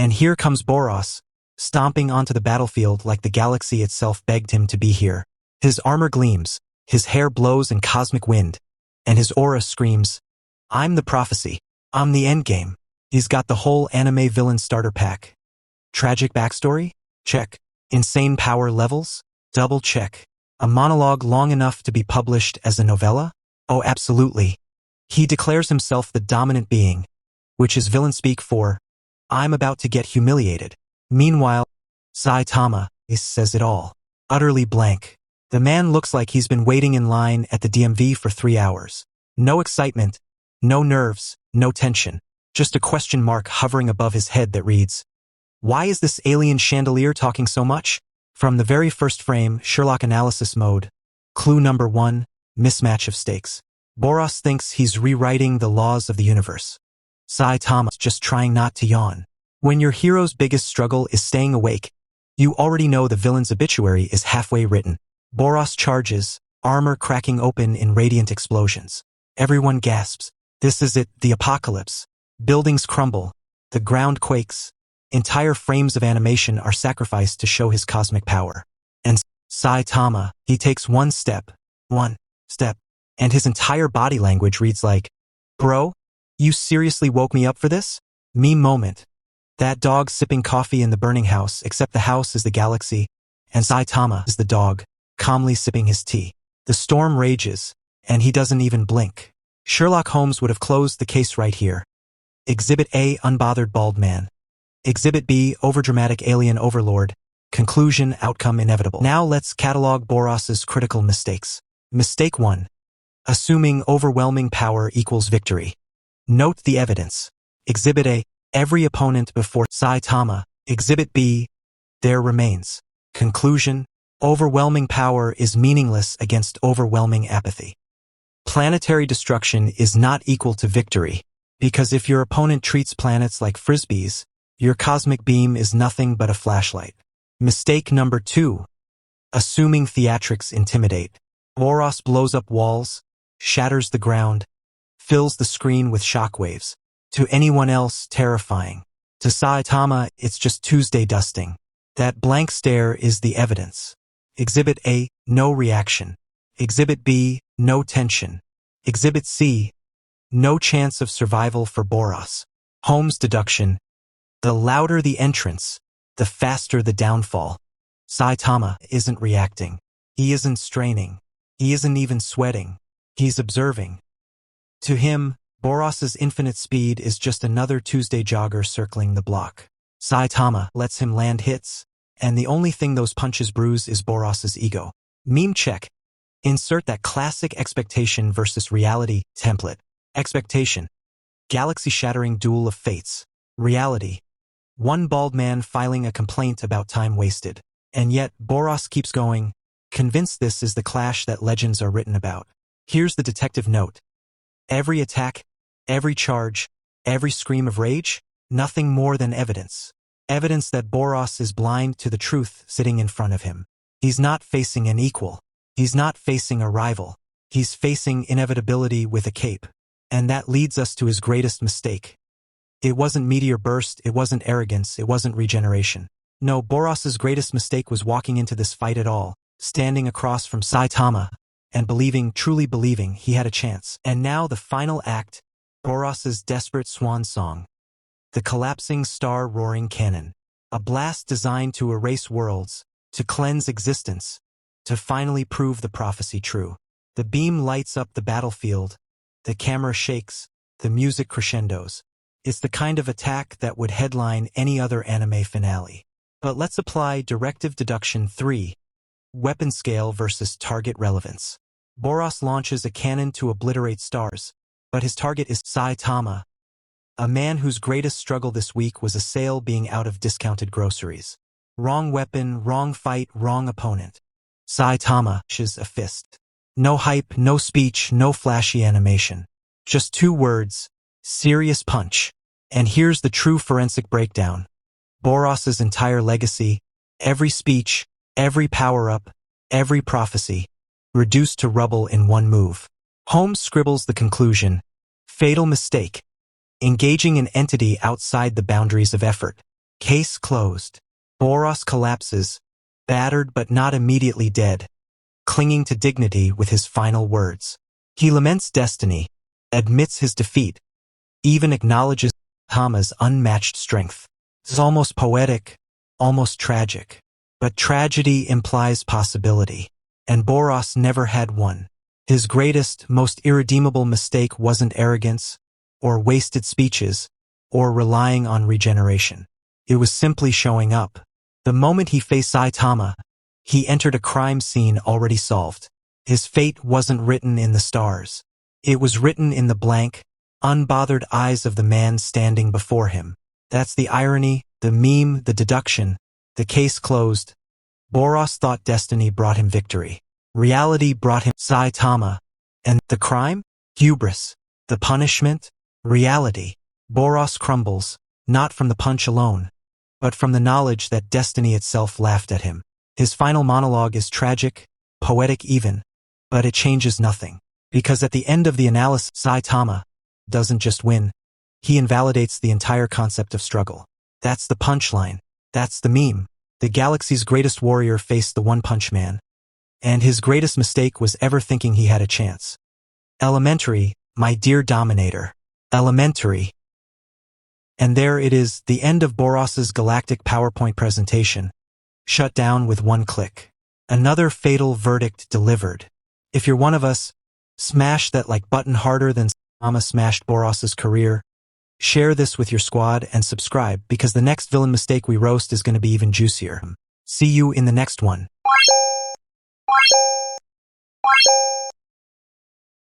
And here comes Boros, stomping onto the battlefield like the galaxy itself begged him to be here. His armor gleams, his hair blows in cosmic wind, and his aura screams, "I'm the prophecy. I'm the endgame." He's got the whole anime villain starter pack. Tragic backstory? Check. Insane power levels? Double check. A monologue long enough to be published as a novella? Oh, absolutely. He declares himself the dominant being, which is villain speak for, "I'm about to get humiliated." Meanwhile, Saitama says it all. Utterly blank. The man looks like he's been waiting in line at the DMV for 3 hours. No excitement, no nerves, no tension. Just a question mark hovering above his head that reads, "Why is this alien chandelier talking so much?" From the very first frame, Sherlock analysis mode. Clue number 1, mismatch of stakes. Boros thinks he's rewriting the laws of the universe. Saitama's just trying not to yawn. When your hero's biggest struggle is staying awake, you already know the villain's obituary is halfway written. Boros charges, armor cracking open in radiant explosions. Everyone gasps. This is it, the apocalypse. Buildings crumble. The ground quakes. Entire frames of animation are sacrificed to show his cosmic power. And Saitama, he takes one step, and his entire body language reads like, "Bro, you seriously woke me up for this?" Meme moment. That dog sipping coffee in the burning house, except the house is the galaxy, and Saitama is the dog, calmly sipping his tea. The storm rages, and he doesn't even blink. Sherlock Holmes would have closed the case right here. Exhibit A, unbothered bald man. Exhibit B, overdramatic alien overlord. Conclusion, outcome inevitable. Now let's catalog Boros's critical mistakes. Mistake 1. Assuming overwhelming power equals victory. Note the evidence. Exhibit A, every opponent before Saitama. Exhibit B, there remains. Conclusion, overwhelming power is meaningless against overwhelming apathy. Planetary destruction is not equal to victory, because if your opponent treats planets like frisbees, your cosmic beam is nothing but a flashlight. Mistake number 2. Assuming theatrics intimidate. Boros blows up walls, shatters the ground, fills the screen with shockwaves. To anyone else, terrifying. To Saitama, it's just Tuesday dusting. That blank stare is the evidence. Exhibit A, no reaction. Exhibit B, no tension. Exhibit C, no chance of survival for Boros. Holmes' deduction, the louder the entrance, the faster the downfall. Saitama isn't reacting. He isn't straining. He isn't even sweating. He's observing. To him, Boros's infinite speed is just another Tuesday jogger circling the block. Saitama lets him land hits, and the only thing those punches bruise is Boros's ego. Meme check. Insert that classic expectation versus reality template. Expectation. Galaxy-shattering duel of fates. Reality. One bald man filing a complaint about time wasted. And yet, Boros keeps going, convinced this is the clash that legends are written about. Here's the detective note. Every attack, every charge, every scream of rage, nothing more than evidence. Evidence that Boros is blind to the truth sitting in front of him. He's not facing an equal. He's not facing a rival. He's facing inevitability with a cape. And that leads us to his greatest mistake. It wasn't meteor burst, it wasn't arrogance, it wasn't regeneration. No, Boros's greatest mistake was walking into this fight at all, standing across from Saitama, and believing, truly believing, he had a chance. And now the final act, Boros's desperate swan song. The collapsing star-roaring cannon. A blast designed to erase worlds, to cleanse existence, to finally prove the prophecy true. The beam lights up the battlefield, the camera shakes, the music crescendos. It's the kind of attack that would headline any other anime finale. But let's apply directive deduction 3. Weapon scale versus target relevance. Boros launches a cannon to obliterate stars, but his target is Saitama, a man whose greatest struggle this week was a sale being out of discounted groceries. Wrong weapon, wrong fight, wrong opponent. Saitama shis a fist. No hype, no speech, no flashy animation. Just 2 words, serious punch. And here's the true forensic breakdown. Boros's entire legacy, every speech, every power-up, every prophecy, reduced to rubble in one move. Holmes scribbles the conclusion. Fatal mistake. Engaging an entity outside the boundaries of effort. Case closed. Boros collapses, battered but not immediately dead, clinging to dignity with his final words. He laments destiny, admits his defeat, even acknowledges Saitama's unmatched strength. This is almost poetic, almost tragic. But tragedy implies possibility, and Boros never had one. His greatest, most irredeemable mistake wasn't arrogance, or wasted speeches, or relying on regeneration. It was simply showing up. The moment he faced Saitama, he entered a crime scene already solved. His fate wasn't written in the stars. It was written in the blank, unbothered eyes of the man standing before him. That's the irony, the meme, the deduction. The case closed. Boros thought destiny brought him victory. Reality brought him Saitama. And the crime? Hubris. The punishment? Reality. Boros crumbles, not from the punch alone, but from the knowledge that destiny itself laughed at him. His final monologue is tragic, poetic even, but it changes nothing. Because at the end of the analysis, Saitama doesn't just win, he invalidates the entire concept of struggle. That's the punchline. That's the meme. The galaxy's greatest warrior faced the one-punch man, and his greatest mistake was ever thinking he had a chance. Elementary, my dear Dominator. Elementary. And there it is, the end of Boros's galactic PowerPoint presentation, shut down with one click. Another fatal verdict delivered. If you're one of us, smash that like button harder than Saitama smashed Boros's career. Share this with your squad and subscribe because the next villain mistake we roast is going to be even juicier. See you in the next one.